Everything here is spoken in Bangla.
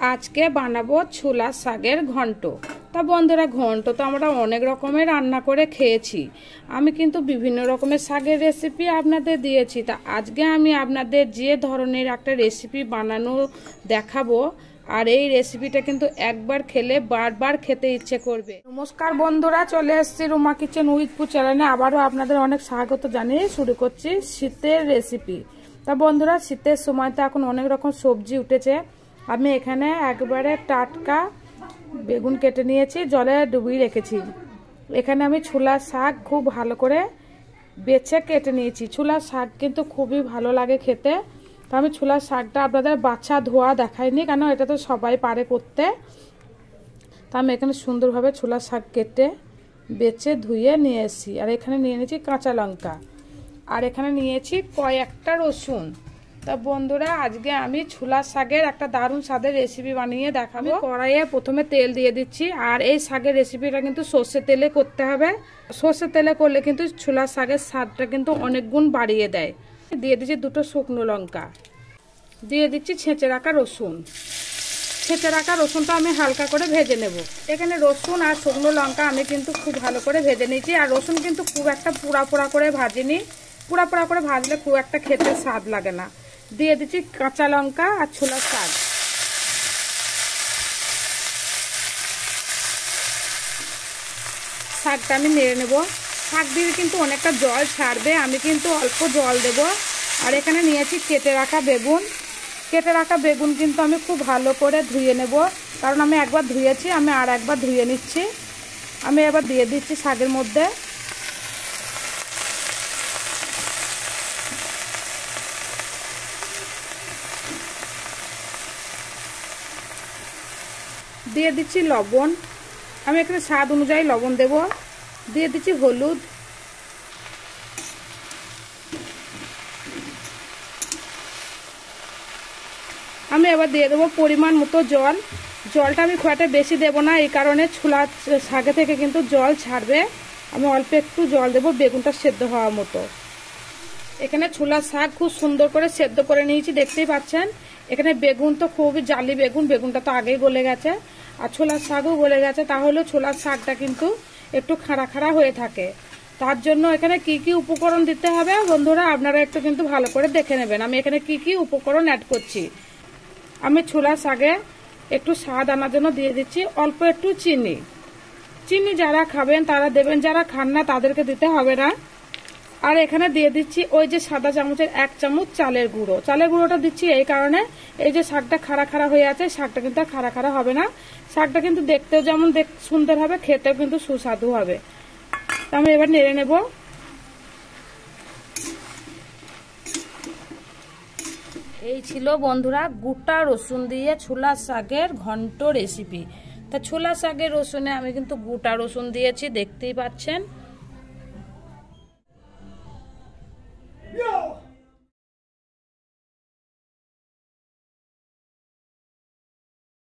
আজকে বানাবো ছোলা শাকের ঘন্ট। তা বন্ধুরা, ঘন্ট তো আমরা অনেক রকমের রান্না করে খেয়েছি। আমি কিন্তু বিভিন্ন রকমের শাকের রেসিপি আপনাদের দিয়েছি। তা আজকে আমি আপনাদের যে ধরনের একটা রেসিপি বানানো দেখাবো, আর এই রেসিপিটা কিন্তু একবার খেলে বারবার খেতে ইচ্ছে করবে। নমস্কার বন্ধুরা, চলে এসেছি রুমা কিচেন উইথ পু চ্যানেলে। আবারও আপনাদের অনেক স্বাগত জানিয়ে শুরু করছি শীতের রেসিপি। তা বন্ধুরা, শীতের সময় তো এখন অনেক রকম সবজি উঠেছে। আমি এখানে একবারে টাটকা বেগুন কেটে নিয়েছি, জলে ডুবিয়ে রেখেছি। এখানে আমি ছোলার শাক খুব ভালো করে বেছে কেটে নিয়েছি। ছোলার শাক কিন্তু খুবই ভালো লাগে খেতে। তো আমি ছোলার শাকটা আপনাদের বাছা ধোয়া দেখাইনি, কেন এটা তো সবাই পারে করতে। তো আমি এখানে সুন্দরভাবে ছোলার শাক কেটে বেছে ধুয়ে নিয়ে এসেছি। আর এখানে নিয়ে নিয়েছি কাঁচা লঙ্কা, আর এখানে নিয়েছি কয়েকটা রসুন। তা বন্ধুরা, আজকে আমি ছোলার শাকের একটা দারুণ স্বাদের রেসিপি বানিয়ে দেখাবো। কড়াইয়ে প্রথমে তেল দিয়ে দিচ্ছি। আর এই শাকের রেসিপিটা কিন্তু সর্ষের তেলে করতে হবে। সর্ষের তেলে করলে কিন্তু ছোলার শাকের স্বাদটা কিন্তু অনেক গুণ বাড়িয়ে দেয়। দিয়ে দিচ্ছি দুটো শুকনো লঙ্কা, দিয়ে দিচ্ছি ছেঁচে রাখা রসুন। ছেঁচে রাখা রসুনটা আমি হালকা করে ভেজে নেব। এখানে রসুন আর শুকনো লঙ্কা আমি কিন্তু খুব ভালো করে ভেজে নিয়েছি। আর রসুন কিন্তু খুব একটা পোড়া পোড়া করে ভাজিনি। পোড়া পোড়া করে ভাজলে খুব একটা খেতে স্বাদ লাগে না। দিয়ে দিচ্ছি কাঁচা লঙ্কা আর ছোলার শাক। শাকটা আমি নেড়ে নেব। শাক দিয়ে কিন্তু অনেকটা জল ছাড়বে, আমি কিন্তু অল্প জল দেব। আর এখানে নিয়েছি কেটে রাখা বেগুন। কেটে রাখা বেগুন কিন্তু আমি খুব ভালো করে ধুয়ে নেব, কারণ আমি একবার ধুয়েছি, আমি আর একবার ধুয়ে নিচ্ছি। আমি এবার দিয়ে দিচ্ছি শাকের মধ্যে। দিয়ে দিচ্ছি লবণ, আমি এখানে স্বাদ অনুযায়ী লবণ দেব। দিয়ে দিচ্ছি হলুদ, আমি এবার দিয়ে দেবো পরিমাণ মতো জল। জলটা আমি খুব একটা বেশি দেবো না, এই কারণে ছোলা শাকে থেকে কিন্তু জল ছাড়বে। আমি অল্প একটু জল দেবো বেগুনটা সেদ্ধ হওয়ার মতো। এখানে ছোলার শাক খুব সুন্দর করে সেদ্ধ করে নিয়েছি, দেখতেই পাচ্ছেন। এখানে বেগুন তো খুবই জালি বেগুন, বেগুনটা তো আগেই গলে গেছে, আর ছোলার শাকও গলে গেছে। তাহলে ছোলার শাকটা কিন্তু একটু খাড়া খাড়া হয়ে থাকে। তার জন্য এখানে কি কি উপকরণ দিতে হবে বন্ধুরা, আপনারা একটু কিন্তু ভালো করে দেখে নেবেন আমি এখানে কি কি উপকরণ অ্যাড করছি। আমি ছোলার শাকে একটু স্বাদ আনার জন্য দিয়ে দিচ্ছি অল্প একটু চিনি। চিনি যারা খাবেন তারা দেবেন, যারা খান না তাদেরকে দিতে হবে না। আর এখানে দিয়ে দিচ্ছি ওই যে সাদা চামচের 1 চামচ চালের গুঁড়ো। চালের গুঁড়োটা দিচ্ছি এই কারণে, এই যে শাকটা খাড়া খাড়া হয়ে আছে, শাকটা কিন্তু আর খাড়া খাড়া হবে না। শাকটা কিন্তু দেখতেও যেমন সুন্দর হবে, খেতেও কিন্তু সুস্বাদু হবে। আমি এবার নেড়ে নেব। এই ছিল বন্ধুরা গোটা রসুন দিয়ে ছোলার শাকের ঘন্ট রেসিপি। তা ছোলার শাকের রসুনে আমি কিন্তু গোটা রসুন দিয়েছি, দেখতেই পাচ্ছেন।